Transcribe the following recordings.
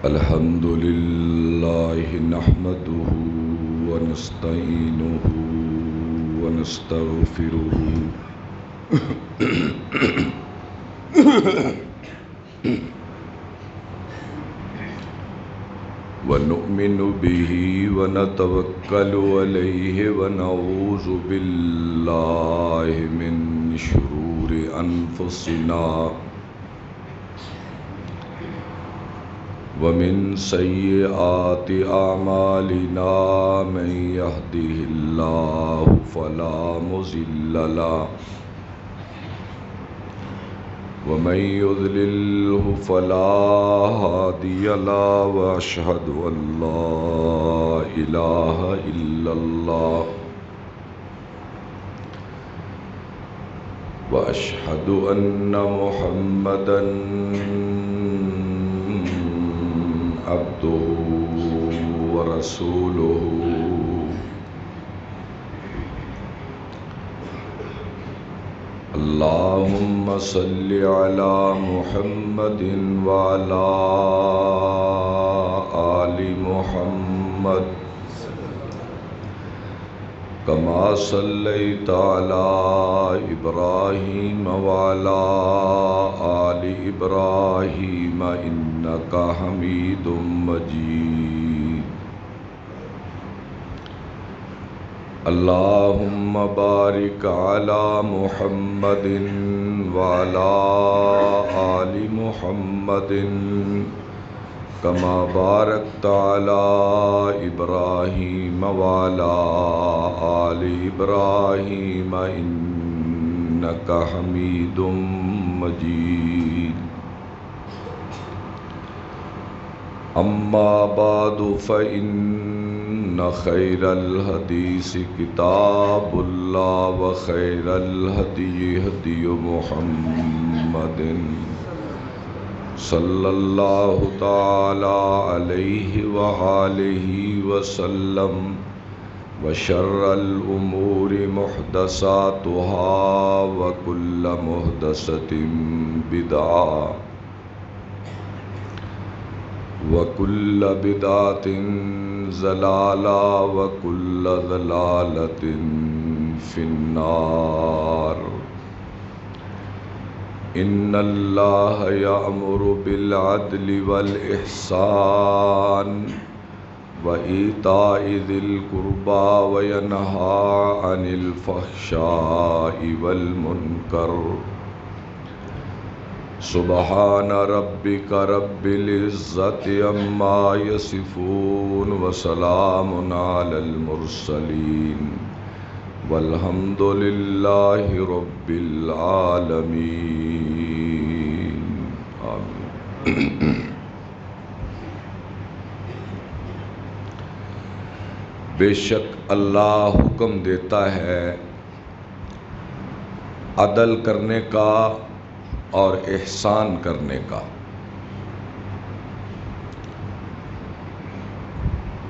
الحمد لله نحمده ونستعينه ونستغفره ونؤمن به ونتوكل عليه ونعوذ بالله من شرور أنفسنا ومن سيئات أعمالنا من يهده الله فلا مضل له ومن يضلله فلا هادي له وأشهد أن لا إله إلا الله وأشهد أن محمدًا عبده ورسوله اللهم صل على محمد وعلى آل محمد كما صليت على إبراهيم وعلى آل إبراهيم إنك حميد مجيد اللهم بارك على محمد وعلى آل محمد كما باركت على إبراهيم وعلى آل إبراهيم إنك حميد مجيد أما بعد فإن خير الحديث كتاب الله وخير الهدي هدي محمد صلى الله تعالى عليه وآله وسلم وشر الأمور محدثاتها وكل محدثة بدعة وكل بدعة ضلالة وكل ضلالة في النار إن الله يأمر بالعدل والإحسان وإيتاء ذي القربى وينهى عن الفحشاء والمنكر سبحان ربك رب العزة عما يصفون وسلام على المرسلين والحمد لله رب العالمين آمین۔ بے شک اللہ حکم دیتا ہے عدل کرنے کا اور احسان کرنے کا۔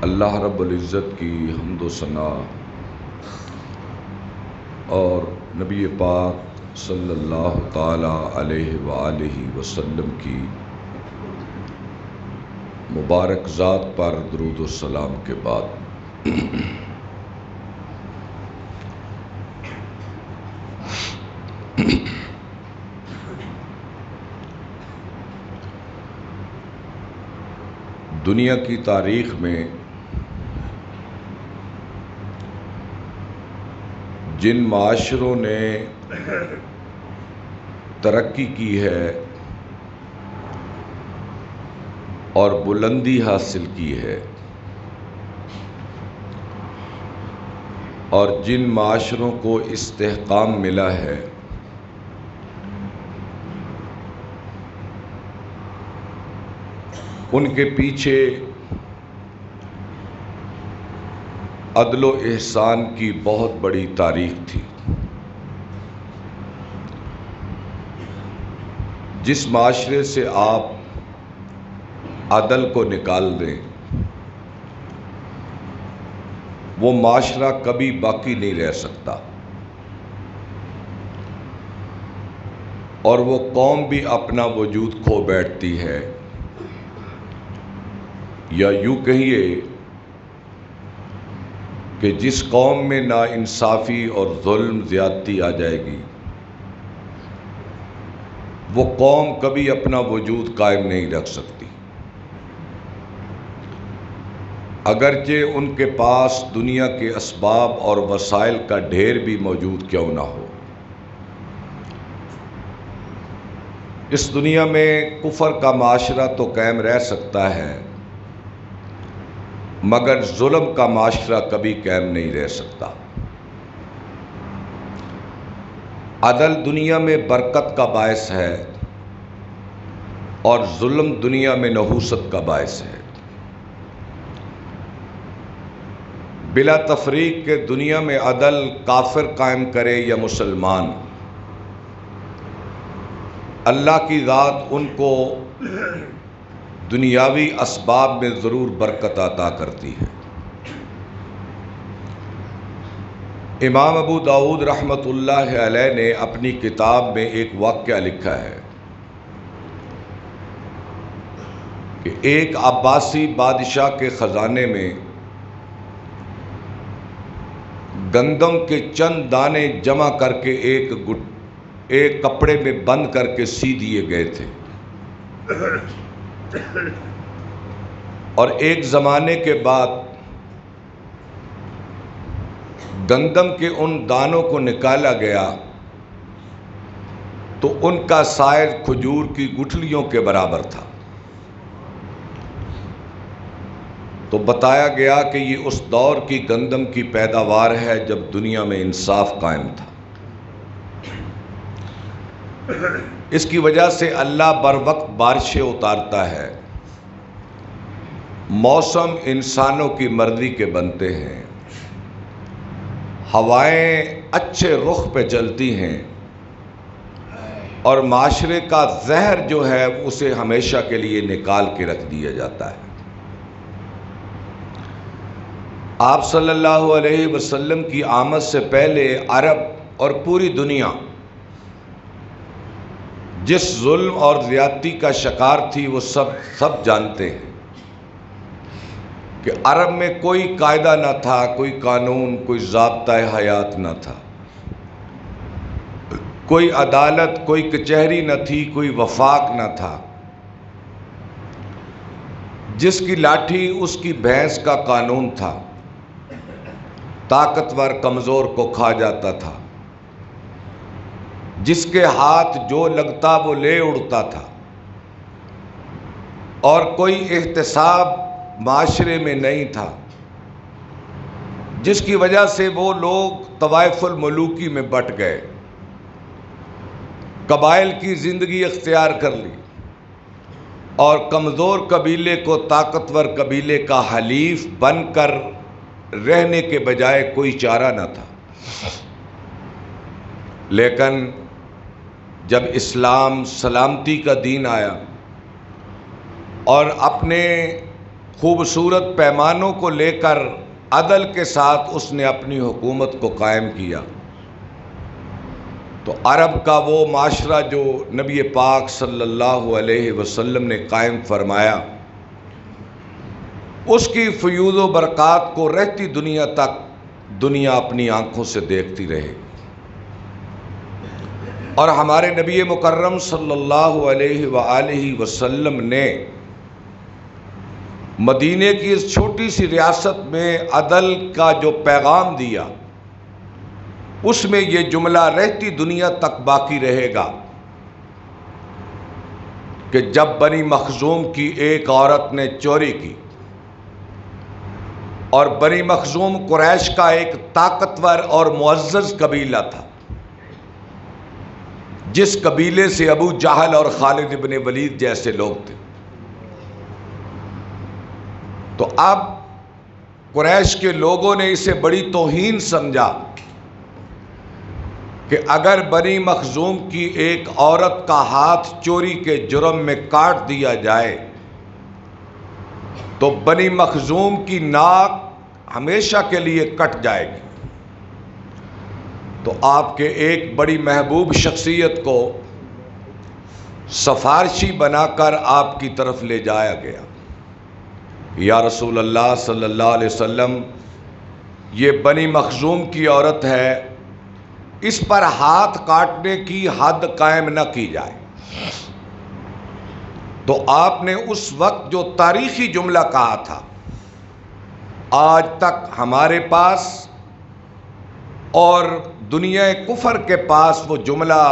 اللہ رب العزت کی حمد و ثنا اور نبی پاک صلی اللہ تعالی علیہ وآلہ وسلم کی مبارک ذات پر درود و سلام کے بعد دنیا کی تاریخ میں جن معاشروں نے ترقی کی ہے اور بلندی حاصل کی ہے اور جن معاشروں کو استحکام ملا ہے ان کے پیچھے عدل و احسان کی بہت بڑی تاریخ تھی۔ جس معاشرے سے آپ عدل کو نکال دیں وہ معاشرہ کبھی باقی نہیں رہ سکتا اور وہ قوم بھی اپنا وجود کھو بیٹھتی ہے یا یوں کہیے کہ جس قوم میں ناانصافی اور ظلم زیادتی آ جائے گی وہ قوم کبھی اپنا وجود قائم نہیں رکھ سکتی، اگرچہ ان کے پاس دنیا کے اسباب اور وسائل کا ڈھیر بھی موجود کیوں نہ ہو۔ اس دنیا میں کفر کا معاشرہ تو قائم رہ سکتا ہے مگر ظلم کا معاشرہ کبھی قائم نہیں رہ سکتا۔ عدل دنیا میں برکت کا باعث ہے اور ظلم دنیا میں نحوست کا باعث ہے۔ بلا تفریق کہ دنیا میں عدل کافر قائم کرے یا مسلمان، اللہ کی ذات ان کو دنیاوی اسباب میں ضرور برکت عطا کرتی ہے۔ امام ابو داؤد رحمۃ اللہ علیہ نے اپنی کتاب میں ایک واقعہ لکھا ہے کہ ایک عباسی بادشاہ کے خزانے میں گندم کے چند دانے جمع کر کے ایک کپڑے میں بند کر کے سی دیے گئے تھے، اور ایک زمانے کے بعد گندم کے ان دانوں کو نکالا گیا تو ان کا سائز کھجور کی گٹھلیوں کے برابر تھا۔ تو بتایا گیا کہ یہ اس دور کی گندم کی پیداوار ہے جب دنیا میں انصاف قائم تھا۔ اس کی وجہ سے اللہ بر وقت بارشیں اتارتا ہے، موسم انسانوں کی مرضی کے بنتے ہیں، ہوائیں اچھے رخ پہ چلتی ہیں، اور معاشرے کا زہر جو ہے اسے ہمیشہ کے لیے نکال کے رکھ دیا جاتا ہے۔ آپ صلی اللہ علیہ وسلم کی آمد سے پہلے عرب اور پوری دنیا جس ظلم اور زیادتی کا شکار تھی وہ سب جانتے ہیں کہ عرب میں کوئی قاعدہ نہ تھا، کوئی قانون، کوئی ضابطۂ حیات نہ تھا، کوئی عدالت، کوئی کچہری نہ تھی، کوئی وفاق نہ تھا۔ جس کی لاٹھی اس کی بھینس کا قانون تھا، طاقتور کمزور کو کھا جاتا تھا، جس کے ہاتھ جو لگتا وہ لے اڑتا تھا، اور کوئی احتساب معاشرے میں نہیں تھا، جس کی وجہ سے وہ لوگ طوائف الملوکی میں بٹ گئے، قبائل کی زندگی اختیار کر لی، اور کمزور قبیلے کو طاقتور قبیلے کا حلیف بن کر رہنے کے بجائے کوئی چارہ نہ تھا۔ لیکن جب اسلام سلامتی کا دین آیا اور اپنے خوبصورت پیمانوں کو لے کر عدل کے ساتھ اس نے اپنی حکومت کو قائم کیا، تو عرب کا وہ معاشرہ جو نبی پاک صلی اللہ علیہ وسلم نے قائم فرمایا، اس کی فیوض و برکات کو رہتی دنیا تک دنیا اپنی آنکھوں سے دیکھتی رہے۔ اور ہمارے نبی مکرم صلی اللہ علیہ وآلہ وسلم نے مدینے کی اس چھوٹی سی ریاست میں عدل کا جو پیغام دیا، اس میں یہ جملہ رہتی دنیا تک باقی رہے گا کہ جب بنی مخزوم کی ایک عورت نے چوری کی، اور بنی مخزوم قریش کا ایک طاقتور اور معزز قبیلہ تھا، جس قبیلے سے ابو جہل اور خالد ابن ولید جیسے لوگ تھے، تو اب قریش کے لوگوں نے اسے بڑی توہین سمجھا کہ اگر بنی مخزوم کی ایک عورت کا ہاتھ چوری کے جرم میں کاٹ دیا جائے تو بنی مخزوم کی ناک ہمیشہ کے لیے کٹ جائے گی۔ تو آپ کے ایک بڑی محبوب شخصیت کو سفارشی بنا کر آپ کی طرف لے جایا گیا، یا رسول اللہ صلی اللہ علیہ وسلم، یہ بنی مخزوم کی عورت ہے، اس پر ہاتھ کاٹنے کی حد قائم نہ کی جائے۔ تو آپ نے اس وقت جو تاریخی جملہ کہا تھا، آج تک ہمارے پاس اور دنیا کفر کے پاس وہ جملہ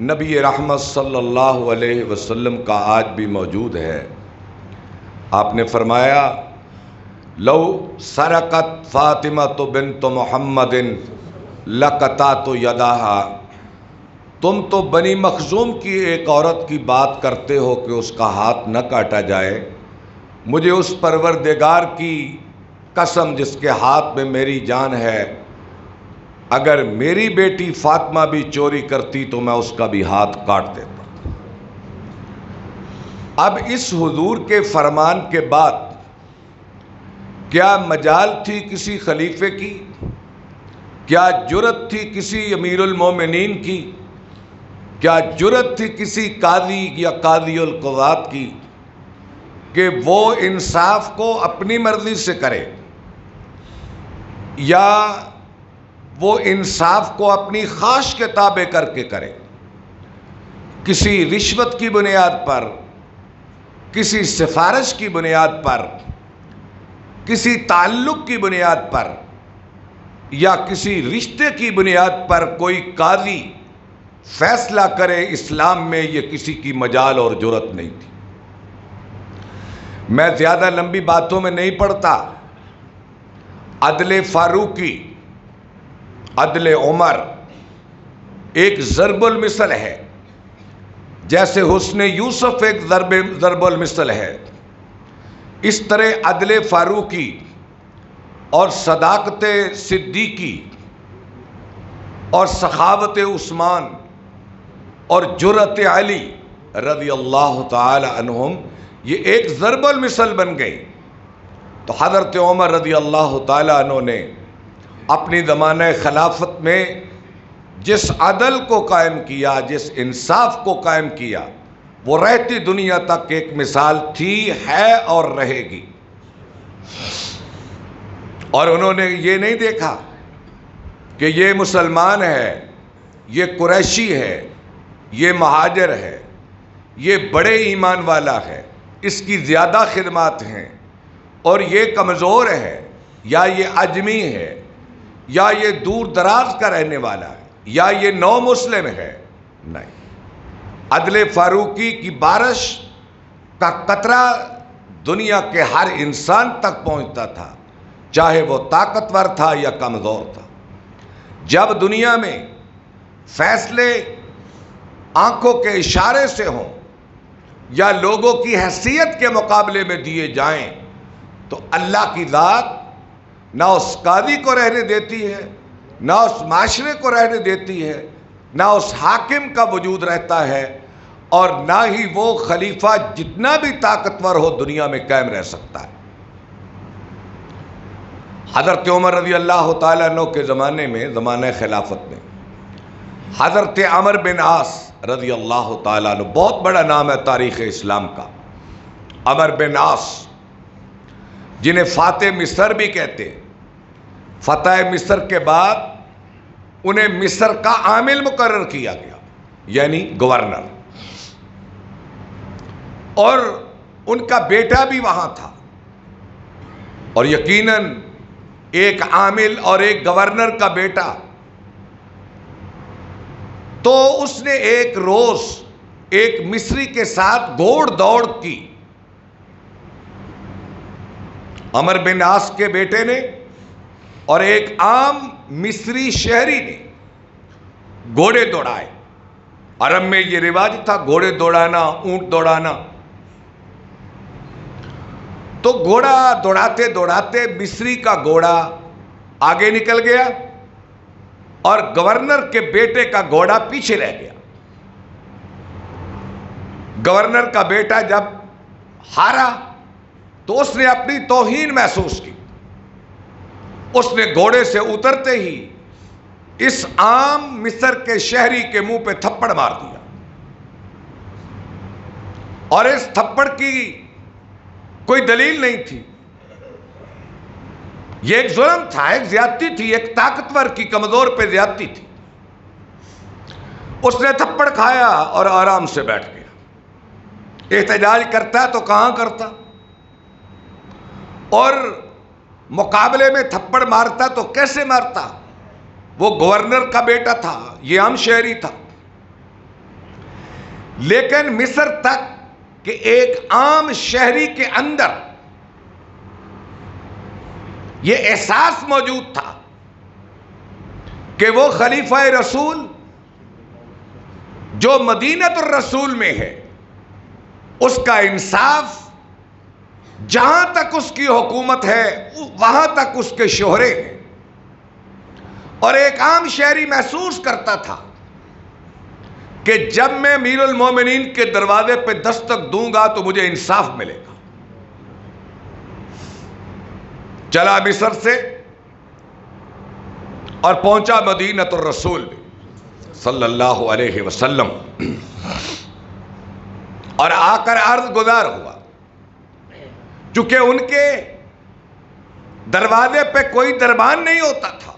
نبی رحمت صلی اللہ علیہ وسلم کا آج بھی موجود ہے۔ آپ نے فرمایا، لو سرقت فاطمۃ بنت محمد لقطعت یدہا، تم تو بنی مخزوم کی ایک عورت کی بات کرتے ہو کہ اس کا ہاتھ نہ کاٹا جائے، مجھے اس پروردگار کی قسم جس کے ہاتھ میں میری جان ہے، اگر میری بیٹی فاطمہ بھی چوری کرتی تو میں اس کا بھی ہاتھ کاٹ دیتا۔ اب اس حضور کے فرمان کے بعد کیا مجال تھی کسی خلیفے کی، کیا جرت تھی کسی امیر المومنین کی، کیا جرت تھی کسی قاضی یا قاضی القضات کی کہ وہ انصاف کو اپنی مرضی سے کرے، یا وہ انصاف کو اپنی خواہش کے تابع کر کے کرے؟ کسی رشوت کی بنیاد پر، کسی سفارش کی بنیاد پر، کسی تعلق کی بنیاد پر، یا کسی رشتے کی بنیاد پر کوئی قاضی فیصلہ کرے، اسلام میں یہ کسی کی مجال اور جرت نہیں تھی۔ میں زیادہ لمبی باتوں میں نہیں پڑتا۔ عدل فاروقی، عدل عمر ایک ضرب المثل ہے، جیسے حسن یوسف ایک ضرب المثل ہے، اس طرح عدل فاروقی اور صداقت صدیقی اور سخاوت عثمان اور جرأت علی رضی اللہ تعالی عنہم یہ ایک ضرب المثل بن گئی۔ تو حضرت عمر رضی اللہ تعالی عنہ نے اپنی زمانہ خلافت میں جس عدل کو قائم کیا، جس انصاف کو قائم کیا، وہ رہتی دنیا تک ایک مثال تھی، ہے اور رہے گی۔ اور انہوں نے یہ نہیں دیکھا کہ یہ مسلمان ہے، یہ قریشی ہے، یہ مہاجر ہے، یہ بڑے ایمان والا ہے، اس کی زیادہ خدمات ہیں، اور یہ کمزور ہے، یا یہ عجمی ہے، یا یہ دور دراز کا رہنے والا ہے، یا یہ نو مسلم ہے۔ نہیں، عدل فاروقی کی بارش کا قطرہ دنیا کے ہر انسان تک پہنچتا تھا، چاہے وہ طاقتور تھا یا کمزور تھا۔ جب دنیا میں فیصلے آنکھوں کے اشارے سے ہوں یا لوگوں کی حیثیت کے مقابلے میں دیے جائیں، تو اللہ کی ذات نہ اس قاضی کو رہنے دیتی ہے، نہ اس معاشرے کو رہنے دیتی ہے، نہ اس حاکم کا وجود رہتا ہے، اور نہ ہی وہ خلیفہ جتنا بھی طاقتور ہو دنیا میں قائم رہ سکتا ہے۔ حضرت عمر رضی اللہ تعالیٰ عنہ کے زمانے میں، زمانہ خلافت میں، حضرت عمر بن عاص رضی اللہ تعالیٰ عنہ، بہت بڑا نام ہے تاریخ اسلام کا، عمر بن عاص، جنہیں فاتح مصر بھی کہتے ہیں۔ فتح مصر کے بعد انہیں مصر کا عامل مقرر کیا گیا، یعنی گورنر، اور ان کا بیٹا بھی وہاں تھا۔ اور یقیناً ایک عامل اور ایک گورنر کا بیٹا، تو اس نے ایک روز ایک مصری کے ساتھ گھوڑ دوڑ کی۔ عمر بن عاص کے بیٹے نے اور ایک عام مصری شہری نے گھوڑے دوڑائے۔ عرب میں یہ رواج تھا، گھوڑے دوڑانا، اونٹ دوڑانا۔ تو گھوڑا دوڑاتے دوڑاتے مصری کا گھوڑا آگے نکل گیا اور گورنر کے بیٹے کا گھوڑا پیچھے رہ گیا۔ گورنر کا بیٹا جب ہارا تو اس نے اپنی توہین محسوس کی۔ اس نے گھوڑے سے اترتے ہی اس عام مصر کے شہری کے منہ پہ تھپڑ مار دیا، اور اس تھپڑ کی کوئی دلیل نہیں تھی. یہ ایک ظلم تھا، ایک زیادتی تھی، ایک طاقتور کی کمزور پہ زیادتی تھی. اس نے تھپڑ کھایا اور آرام سے بیٹھ گیا. احتجاج کرتا تو کہاں کرتا، اور مقابلے میں تھپڑ مارتا تو کیسے مارتا؟ وہ گورنر کا بیٹا تھا، یہ عام شہری تھا. لیکن مصر تک کہ ایک عام شہری کے اندر یہ احساس موجود تھا کہ وہ خلیفہ رسول جو مدینۃ الرسول میں ہے، اس کا انصاف جہاں تک اس کی حکومت ہے وہاں تک اس کے شوہرے ہیں. اور ایک عام شہری محسوس کرتا تھا کہ جب میں امیر المومنین کے دروازے پہ دستک دوں گا تو مجھے انصاف ملے گا. چلا مصر سے اور پہنچا مدینۃ الرسول صلی اللہ علیہ وسلم، اور آ کر عرض گزار ہوا. چونکہ ان کے دروازے پہ کوئی دربان نہیں ہوتا تھا،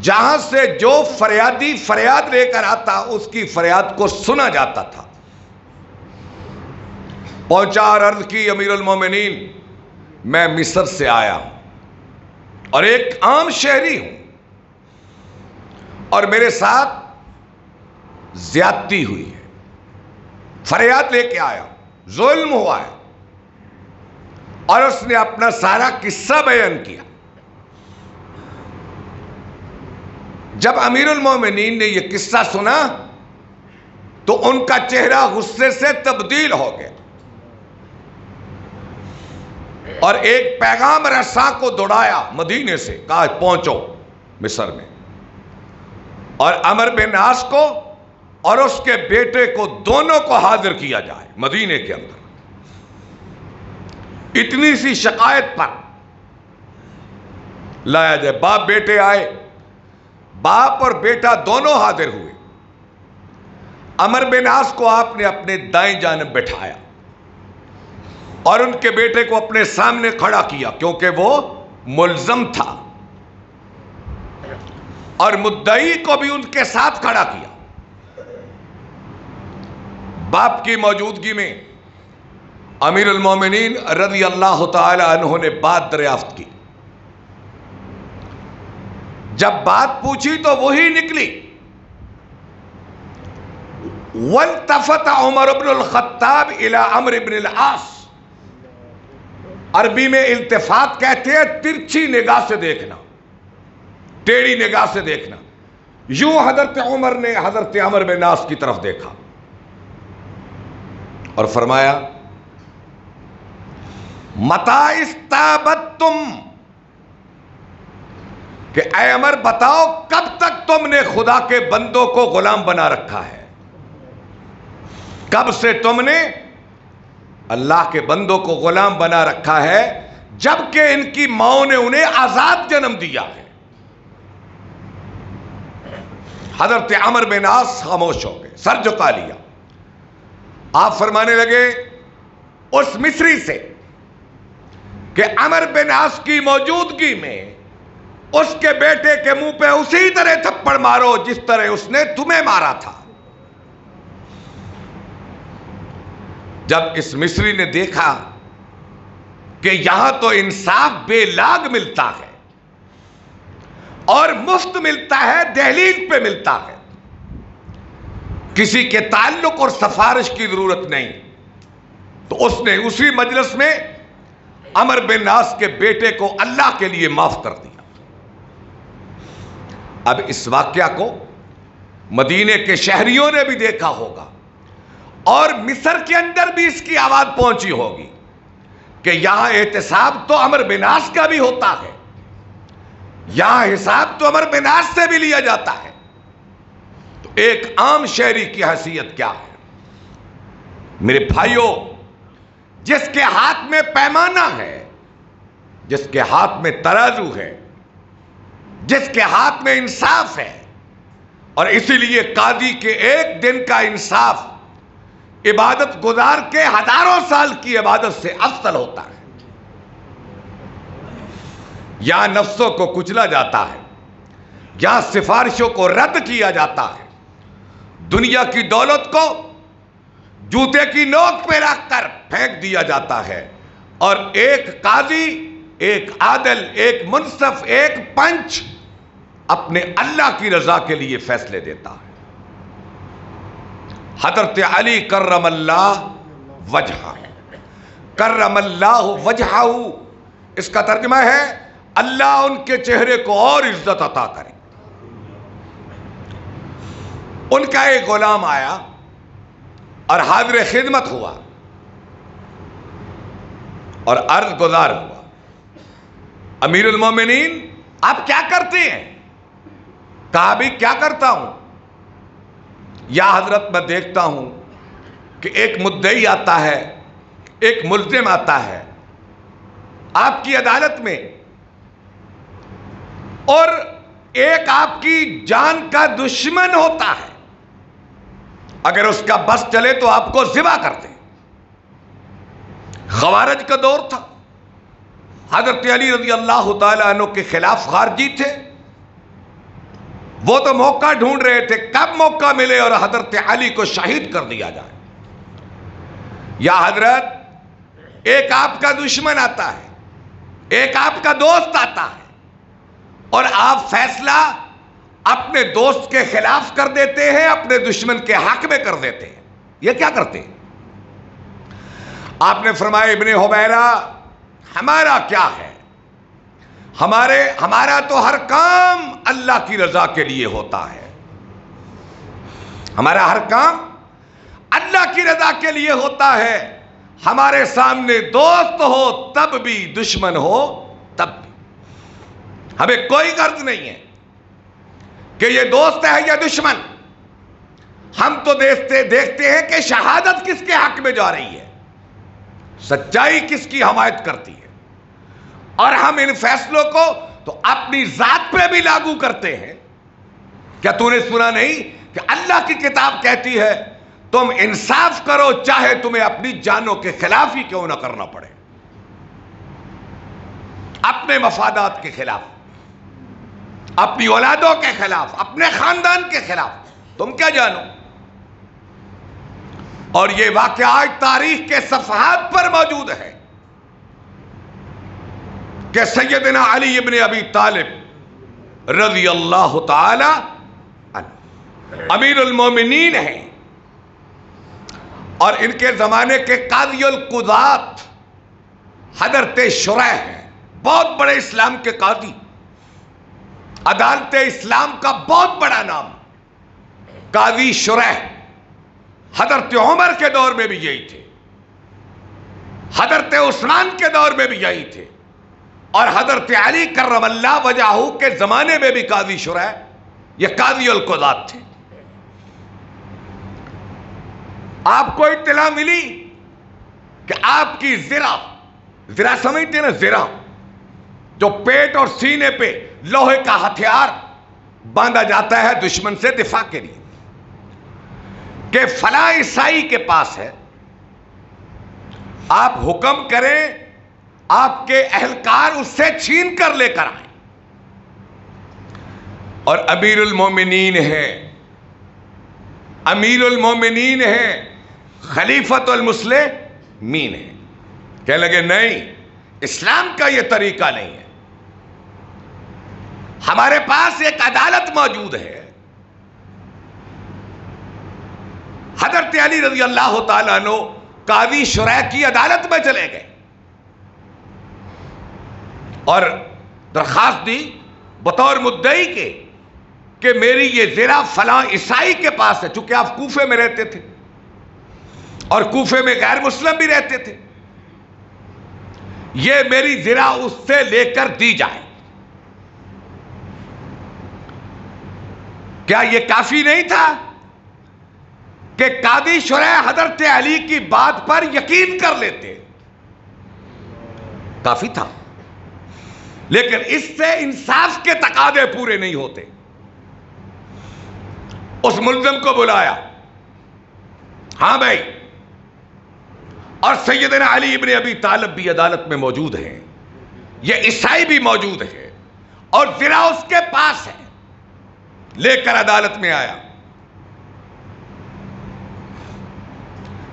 جہاں سے جو فریادی فریاد لے کر آتا اس کی فریاد کو سنا جاتا تھا. پہنچا اور عرض کی، امیر المومنین میں مصر سے آیا ہوں اور ایک عام شہری ہوں، اور میرے ساتھ زیادتی ہوئی ہے، فریاد لے کے آیا ہوں، ظلم ہوا ہے. اور اس نے اپنا سارا قصہ بیان کیا. جب امیر المومنین نے یہ قصہ سنا تو ان کا چہرہ غصے سے تبدیل ہو گیا، اور ایک پیغام رساں کو دوڑایا مدینے سے، کہا پہنچو مصر میں، اور عمرو بن عاص کو اور اس کے بیٹے کو دونوں کو حاضر کیا جائے مدینے کے اندر. اتنی سی شکایت پر لایا جائے. باپ بیٹے آئے، باپ اور بیٹا دونوں حاضر ہوئے. عمرو بن عاص کو آپ نے اپنے دائیں جانب بٹھایا اور ان کے بیٹے کو اپنے سامنے کھڑا کیا، کیونکہ وہ ملزم تھا، اور مدعی کو بھی ان کے ساتھ کھڑا کیا. باپ کی موجودگی میں امیر المومنین رضی اللہ تعالی عنہ نے بات دریافت کی. جب بات پوچھی تو وہی نکلی. والتفت عمر بن الخطاب الى عمرو بن العاص. عربی میں التفات کہتے ہیں ترچھی نگاہ سے دیکھنا، ٹیڑھی نگاہ سے دیکھنا. یوں حضرت عمر نے حضرت عمرو بن العاص کی طرف دیکھا اور فرمایا، متی استعبدتم، کہ اے عمر بتاؤ کب تک تم نے خدا کے بندوں کو غلام بنا رکھا ہے؟ کب سے تم نے اللہ کے بندوں کو غلام بنا رکھا ہے جبکہ ان کی ماؤں نے انہیں آزاد جنم دیا ہے؟ حضرت عمرو بن عاص خاموش ہو گئے، سر جھکا لیا. آپ فرمانے لگے اس مصری سے کہ عمرو بن عاص کی موجودگی میں اس کے بیٹے کے منہ پہ اسی طرح تھپڑ مارو جس طرح اس نے تمہیں مارا تھا. جب اس مصری نے دیکھا کہ یہاں تو انصاف بے لاگ ملتا ہے اور مفت ملتا ہے، دہلیز پہ ملتا ہے، کسی کے تعلق اور سفارش کی ضرورت نہیں، تو اس نے اسی مجلس میں عمرو بن عاص کے بیٹے کو اللہ کے لیے معاف کر دیا. اب اس واقعہ کو مدینے کے شہریوں نے بھی دیکھا ہوگا اور مصر کے اندر بھی اس کی آواز پہنچی ہوگی کہ یہاں احتساب تو عمرو بن عاص کا بھی ہوتا ہے، یہاں حساب تو عمرو بن عاص سے بھی لیا جاتا ہے. تو ایک عام شہری کی حیثیت کیا ہے؟ میرے بھائیوں، جس کے ہاتھ میں پیمانہ ہے، جس کے ہاتھ میں ترازو ہے، جس کے ہاتھ میں انصاف ہے، اور اسی لیے قاضی کے ایک دن کا انصاف عبادت گزار کے ہزاروں سال کی عبادت سے افضل ہوتا ہے۔ یہاں نفسوں کو کچلا جاتا ہے، یہاں سفارشوں کو رد کیا جاتا ہے، دنیا کی دولت کو جوتے کی نوک پہ رکھ کر پھینک دیا جاتا ہے، اور ایک قاضی، ایک عادل، ایک منصف، ایک پنچ اپنے اللہ کی رضا کے لیے فیصلے دیتا ہے۔ حضرت علی کرم اللہ وجہہ، کرم اللہ وجہہ، اس کا ترجمہ ہے اللہ ان کے چہرے کو اور عزت عطا کرے۔ ان کا ایک غلام آیا اور حاضر خدمت ہوا اور عرض گزار ہوا، امیر المومنین آپ کیا کرتے ہیں؟ کہا بھی کیا کرتا ہوں؟ یا حضرت میں دیکھتا ہوں کہ ایک مدعی آتا ہے، ایک ملزم آتا ہے آپ کی عدالت میں، اور ایک آپ کی جان کا دشمن ہوتا ہے، اگر اس کا بس چلے تو آپ کو ذبح کر دیں۔ خوارج کا دور تھا، حضرت علی رضی اللہ تعالیٰ عنہ کے خلاف خارجی تھے، وہ تو موقع ڈھونڈ رہے تھے کب موقع ملے اور حضرت علی کو شہید کر دیا جائے۔ یا حضرت ایک آپ کا دشمن آتا ہے، ایک آپ کا دوست آتا ہے، اور آپ فیصلہ اپنے دوست کے خلاف کر دیتے ہیں، اپنے دشمن کے حق میں کر دیتے ہیں، یہ کیا کرتے ہیں؟ آپ نے فرمایا ابن حبیرہ ہمارا کیا ہے، ہمارا تو ہر کام اللہ کی رضا کے لیے ہوتا ہے، ہمارا ہر کام اللہ کی رضا کے لیے ہوتا ہے، ہمارے سامنے دوست ہو تب بھی، دشمن ہو تب بھی، ہمیں کوئی غرض نہیں ہے کہ یہ دوست ہے یا دشمن، ہم تو دیکھتے ہیں کہ شہادت کس کے حق میں جا رہی ہے، سچائی کس کی حمایت کرتی ہے، اور ہم ان فیصلوں کو تو اپنی ذات پہ بھی لاگو کرتے ہیں۔ کیا تو نے سنا نہیں کہ اللہ کی کتاب کہتی ہے تم انصاف کرو چاہے تمہیں اپنی جانوں کے خلاف ہی کیوں نہ کرنا پڑے، اپنے مفادات کے خلاف، اپنی اولادوں کے خلاف، اپنے خاندان کے خلاف، تم کیا جانو۔ اور یہ واقعہ آج تاریخ کے صفحات پر موجود ہے کہ سیدنا علی ابن ابی طالب رضی اللہ تعالی عنہ امیر المومنین ہیں، اور ان کے زمانے کے قاضی القضات حضرت شریح ہیں، بہت بڑے اسلام کے قاضی، عدالت اسلام کا بہت بڑا نام قاضی شریح۔ حضرت عمر کے دور میں بھی یہی تھے، حضرت عثمان کے دور میں بھی یہی تھے، اور حضرت علی کرم اللہ وجہہ کے زمانے میں بھی قاضی شریح یہ قاضی القضات تھے۔ آپ کو اطلاع ملی کہ آپ کی زرہ سمجھتے ہیں نا، زرہ جو پیٹ اور سینے پہ لوہے کا ہتھیار باندھا جاتا ہے دشمن سے دفاع کے لیے، کہ فلاں عیسائی کے پاس ہے، آپ حکم کریں آپ کے اہلکار اس سے چھین کر لے کر آئیں، اور امیر المومنین ہے، امیر المومنین ہے، خلیفۃ المسلمین ہے، کہنے لگے نہیں، اسلام کا یہ طریقہ نہیں ہے، ہمارے پاس ایک عدالت موجود ہے۔ حضرت علی رضی اللہ تعالیٰ عنہ قاضی شریح کی عدالت میں چلے گئے اور درخواست دی بطور مدعی کے کہ میری یہ زرہ فلاں عیسائی کے پاس ہے، چونکہ آپ کوفے میں رہتے تھے اور کوفے میں غیر مسلم بھی رہتے تھے، یہ میری زرہ اس سے لے کر دی جائے۔ کیا یہ کافی نہیں تھا کہ قاضی شریح حضرت علی کی بات پر یقین کر لیتے؟ کافی تھا، لیکن اس سے انصاف کے تقاضے پورے نہیں ہوتے۔ اس ملزم کو بلایا، ہاں بھائی اور سیدنا علی ابن ابی طالب بھی عدالت میں موجود ہیں، یہ عیسائی بھی موجود ہے، اور زرا اس کے پاس ہے، لے کر عدالت میں آیا۔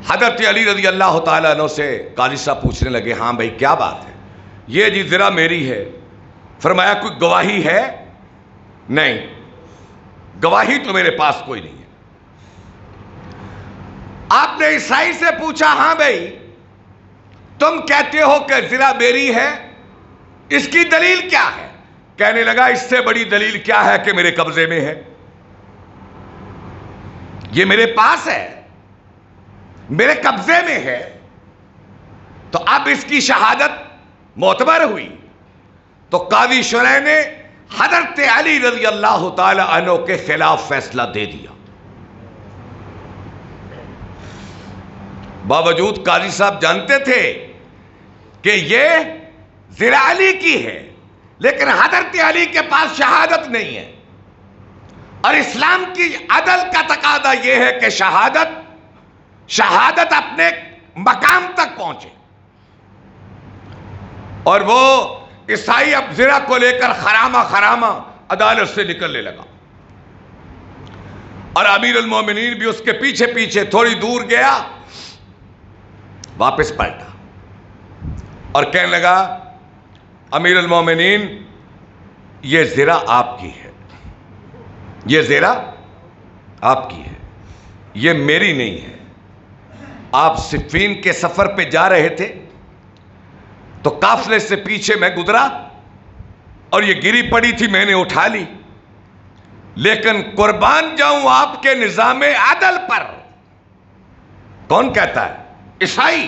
حضرت علی رضی اللہ تعالیٰ عنہ سے قاضی صاحب پوچھنے لگے، ہاں بھائی کیا بات ہے؟ یہ جی زرا میری ہے۔ فرمایا کوئی گواہی ہے؟ نہیں، گواہی تو میرے پاس کوئی نہیں ہے۔ آپ نے عیسائی سے پوچھا، ہاں بھائی تم کہتے ہو کہ زرا میری ہے، اس کی دلیل کیا ہے؟ کہنے لگا اس سے بڑی دلیل کیا ہے کہ میرے قبضے میں ہے، یہ میرے پاس ہے، میرے قبضے میں ہے، تو اب اس کی شہادت معتبر ہوئی۔ تو قاضی شرح نے حضرت علی رضی اللہ تعالی عنہ کے خلاف فیصلہ دے دیا۔ باوجود قاضی صاحب جانتے تھے کہ یہ زرا علی کی ہے، لیکن حضرت علی کے پاس شہادت نہیں ہے، اور اسلام کی عدل کا تقاضا یہ ہے کہ شہادت اپنے مقام تک پہنچے۔ اور وہ عیسائی اب زرا کو لے کر خرامہ عدالت سے نکلنے لگا، اور امیر المومنین بھی اس کے پیچھے پیچھے تھوڑی دور گیا، واپس پلٹا اور کہنے لگا امیر المومنین یہ زرا آپ کی ہے، یہ زرا آپ کی ہے، یہ میری نہیں ہے۔ آپ صفین کے سفر پہ جا رہے تھے تو قافلے سے پیچھے میں گزرا اور یہ گری پڑی تھی، میں نے اٹھا لی، لیکن قربان جاؤں آپ کے نظام عدل پر۔ کون کہتا ہے؟ عیسائی۔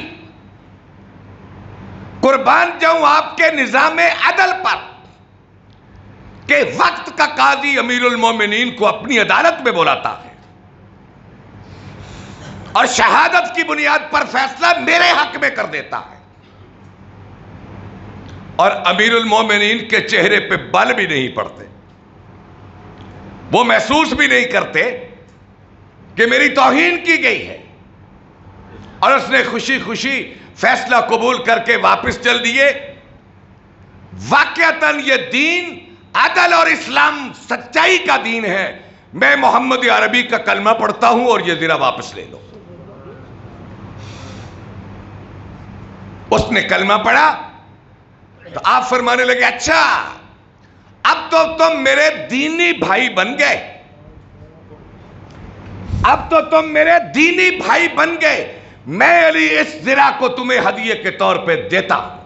قربان جاؤں آپ کے نظام عدل پر کہ وقت کا قاضی امیر المومنین کو اپنی عدالت میں بلاتا ہے اور شہادت کی بنیاد پر فیصلہ میرے حق میں کر دیتا ہے، اور امیر المومنین کے چہرے پہ بال بھی نہیں پڑتے، وہ محسوس بھی نہیں کرتے کہ میری توہین کی گئی ہے، اور اس نے خوشی خوشی فیصلہ قبول کر کے واپس چل دیے۔ واقعتاً یہ دین عدل اور اسلام سچائی کا دین ہے۔ میں محمد عربی کا کلمہ پڑھتا ہوں اور یہ زرا واپس لے لو۔ اس نے کلمہ پڑھا تو آپ فرمانے لگے اچھا اب تو تم میرے دینی بھائی بن گئے، اب تو تم میرے دینی بھائی بن گئے، میں علی اس زرا کو تمہیں ہدیے کے طور پہ دیتا ہوں۔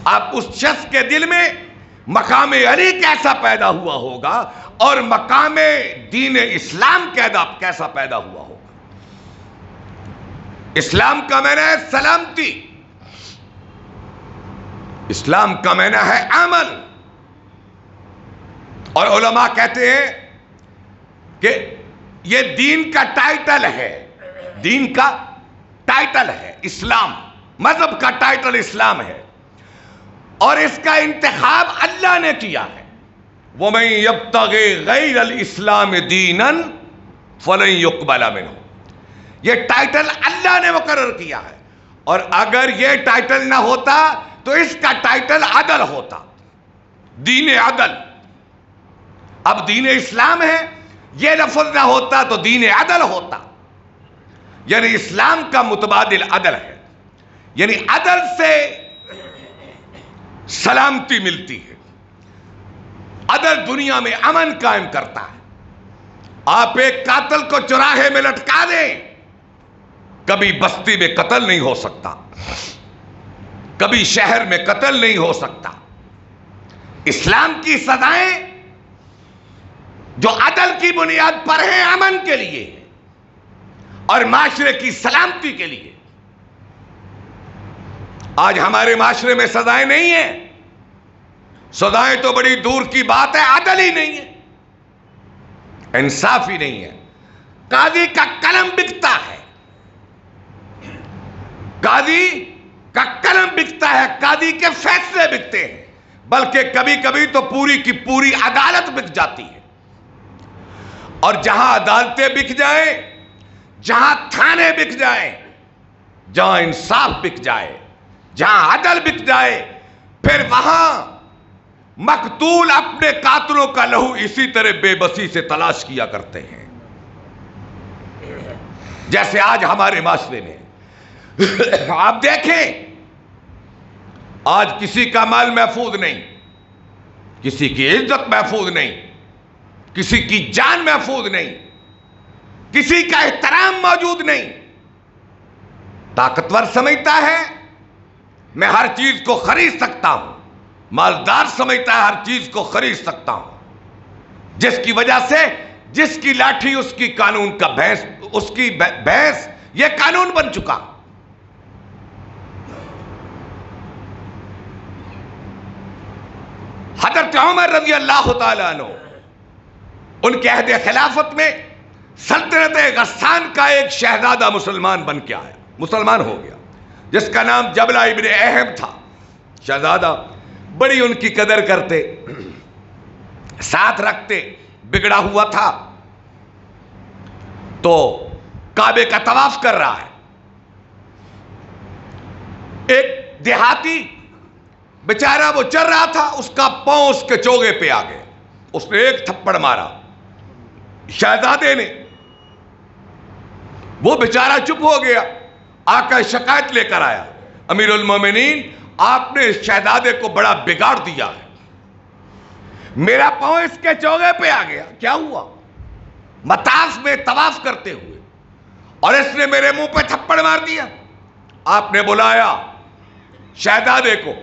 اب اس شخص کے دل میں مقام علی کیسا پیدا ہوا ہوگا اور مقام دین اسلام کیسا پیدا ہوا ہوگا۔ اسلام کا معنی ہے سلامتی، اسلام کا معنی ہے امن، اور علماء کہتے ہیں کہ یہ دین کا ٹائٹل ہے، دین کا ٹائٹل ہے اسلام، مذہب کا ٹائٹل اسلام ہے، اور اس کا انتخاب اللہ نے کیا ہے۔ وَمَن يَبْتَغِ غَيْرَ الْإِسْلَامِ دِينًا فَلَن يُقْبَلَ مِنْهُ، یہ ٹائٹل اللہ نے مقرر کیا ہے، اور اگر یہ ٹائٹل نہ ہوتا تو اس کا ٹائٹل عدل ہوتا، دین عدل۔ اب دین اسلام ہے، یہ لفظ نہ ہوتا تو دین عدل ہوتا، یعنی اسلام کا متبادل عدل ہے، یعنی عدل سے سلامتی ملتی ہے، عدل دنیا میں امن قائم کرتا ہے۔ آپ ایک قاتل کو چوراہے میں لٹکا دیں، کبھی بستی میں قتل نہیں ہو سکتا، کبھی شہر میں قتل نہیں ہو سکتا۔ اسلام کی سزائیں جو عدل کی بنیاد پر ہیں امن کے لیے اور معاشرے کی سلامتی کے لیے۔ آج ہمارے معاشرے میں سزائیں نہیں ہیں، سزائیں تو بڑی دور کی بات ہے، عدل ہی نہیں ہے، انصاف ہی نہیں ہے۔ قاضی کا قلم بکتا ہے، قاضی کا قلم بکتا ہے، قاضی کے فیصلے بکتے ہیں، بلکہ کبھی کبھی تو پوری کی پوری عدالت بک جاتی ہے۔ اور جہاں عدالتیں بک جائیں، جہاں تھانے بک جائیں، جہاں انصاف بک جائے، جہاں عدل بک جائے، پھر وہاں مقتول اپنے قاتلوں کا لہو اسی طرح بے بسی سے تلاش کیا کرتے ہیں، جیسے آج ہمارے معاشرے میں آپ دیکھیں، آج کسی کا مال محفوظ نہیں، کسی کی عزت محفوظ نہیں، کسی کی جان محفوظ نہیں، کسی کا احترام موجود نہیں۔ طاقتور سمجھتا ہے میں ہر چیز کو خرید سکتا ہوں، مالدار سمجھتا ہے ہر چیز کو خرید سکتا ہوں، جس کی وجہ سے جس کی لاٹھی اس کی قانون کا بھینس، اس کی بھینس یہ قانون بن چکا۔ حضرت عمر رضی اللہ تعالیٰ عنہ ان کے عہد خلافت میں سلطنت غسان کا ایک شہزادہ مسلمان بن کے آیا، مسلمان ہو گیا، جس کا نام جبلہ ابن اہم تھا۔ شہزادہ بڑی ان کی قدر کرتے، ساتھ رکھتے، بگڑا ہوا تھا تو کعبے کا طواف کر رہا ہے، ایک دیہاتی بیچارہ وہ چل رہا تھا، اس کا پاؤں اس کے چوگے پہ آ گئے، اس نے ایک تھپڑ مارا شہزادے نے، وہ بیچارہ چپ ہو گیا، آ کر شکایت لے کر آیا، امیر المومنین آپ نے اس شہزادے کو بڑا بگاڑ دیا ہے، میرا پاؤں اس کے چوگے پہ آ گیا، کیا ہوا؟ مطاف میں طواف کرتے ہوئے، اور اس نے میرے منہ پہ تھپڑ مار دیا۔ آپ نے بلایا شہزادے کو،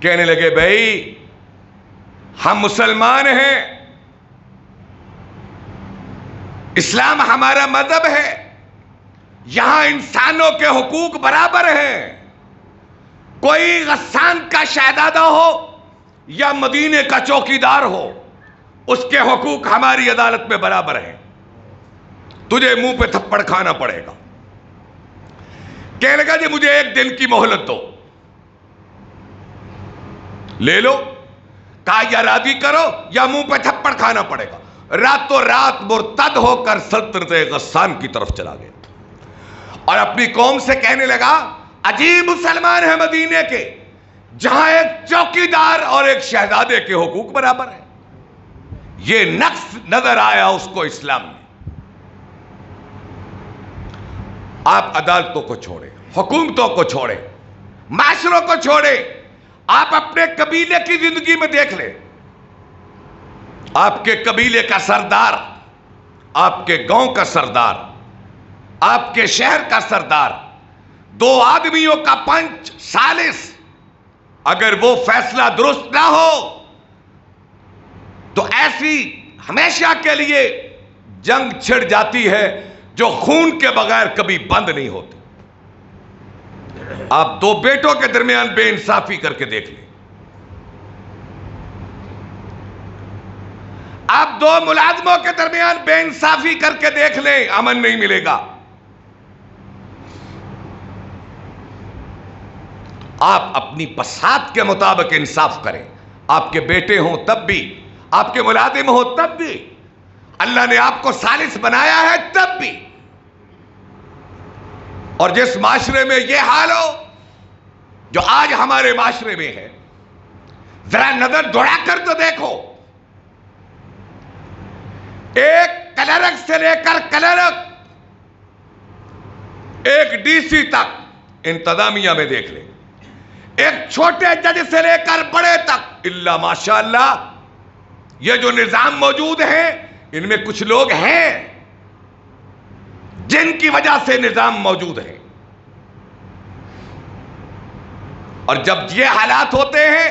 کہنے لگے بھائی ہم مسلمان ہیں، اسلام ہمارا مذہب ہے، یہاں انسانوں کے حقوق برابر ہیں، کوئی غسان کا شہزادہ ہو یا مدینے کا چوکیدار ہو، اس کے حقوق ہماری عدالت میں برابر ہیں، تجھے منہ پہ تھپڑ کھانا پڑے گا۔ کہنے لگا جی مجھے ایک دن کی مہلت دو، لے لو، کہا یا راضی کرو یا منہ پہ تھپڑ کھانا پڑے گا۔ راتوں رات مرتد ہو کر سلطنت غسان کی طرف چلا گیا اور اپنی قوم سے کہنے لگا عجیب مسلمان ہیں مدینے کے، جہاں ایک چوکیدار اور ایک شہزادے کے حقوق برابر ہیں۔ یہ نقص نظر آیا اس کو اسلام میں۔ آپ عدالتوں کو چھوڑیں، حکومتوں کو چھوڑیں، معاشروں کو چھوڑیں، آپ اپنے قبیلے کی زندگی میں دیکھ لیں، آپ کے قبیلے کا سردار، آپ کے گاؤں کا سردار، آپ کے شہر کا سردار، دو آدمیوں کا پنچ ثالث، اگر وہ فیصلہ درست نہ ہو تو ایسی ہمیشہ کے لیے جنگ چھڑ جاتی ہے جو خون کے بغیر کبھی بند نہیں ہوتی۔ آپ دو بیٹوں کے درمیان بے انصافی کر کے دیکھ لیں، آپ دو ملازموں کے درمیان بے انصافی کر کے دیکھ لیں، امن نہیں ملے گا۔ آپ اپنی بساط کے مطابق انصاف کریں، آپ کے بیٹے ہوں تب بھی، آپ کے ملازم ہوں تب بھی، اللہ نے آپ کو ثالث بنایا ہے تب بھی۔ اور جس معاشرے میں یہ حال ہو جو آج ہمارے معاشرے میں ہے، ذرا نظر دوڑا کر تو دیکھو، ایک کلرک سے لے کر کلرک، ایک ڈی سی تک انتظامیہ میں دیکھ لیں، ایک چھوٹے جج سے لے کر بڑے تک، الا ماشاءاللہ یہ جو نظام موجود ہے ان میں کچھ لوگ ہیں جن کی وجہ سے نظام موجود ہے، اور جب یہ حالات ہوتے ہیں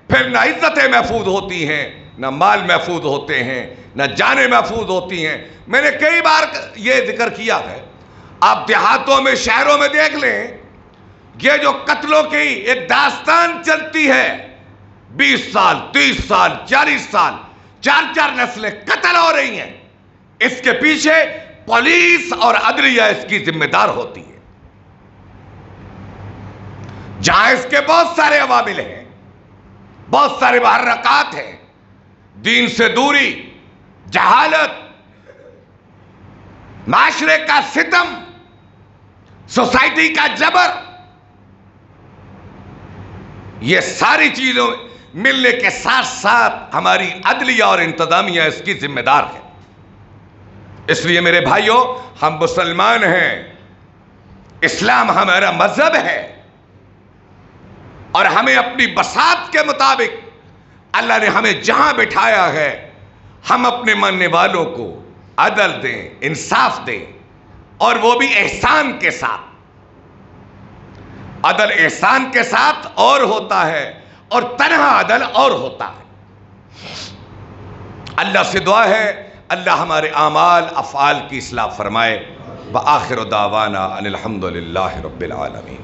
پھر نہ عزتیں محفوظ ہوتی ہیں، نہ مال محفوظ ہوتے ہیں، نہ جانیں محفوظ ہوتی ہیں۔ میں نے کئی بار یہ ذکر کیا ہے، آپ دیہاتوں میں، شہروں میں دیکھ لیں، یہ جو قتلوں کی ایک داستان چلتی ہے، 20 سال 30 سال 40 سال، 4 نسلیں قتل ہو رہی ہیں، اس کے پیچھے پولیس اور عدلیہ اس کی ذمہ دار ہوتی ہے۔ جہاں اس کے بہت سارے عوامل ہیں، بہت سارے محرکات ہیں، دین سے دوری، جہالت، معاشرے کا ستم، سوسائٹی کا جبر، یہ ساری چیزوں ملنے کے ساتھ ساتھ ہماری عدلیہ اور انتظامیہ اس کی ذمہ دار ہے۔ اس لیے میرے بھائیوں، ہم مسلمان ہیں، اسلام ہمارا مذہب ہے، اور ہمیں اپنی بساط کے مطابق اللہ نے ہمیں جہاں بٹھایا ہے، ہم اپنے ماننے والوں کو عدل دیں، انصاف دیں، اور وہ بھی احسان کے ساتھ۔ عدل احسان کے ساتھ اور ہوتا ہے، اور تنہا عدل اور ہوتا ہے۔ اللہ سے دعا ہے اللہ ہمارے اعمال افعال کی اصلاح فرمائے۔ وآخر دعوانا ان الحمد للہ رب العالمین۔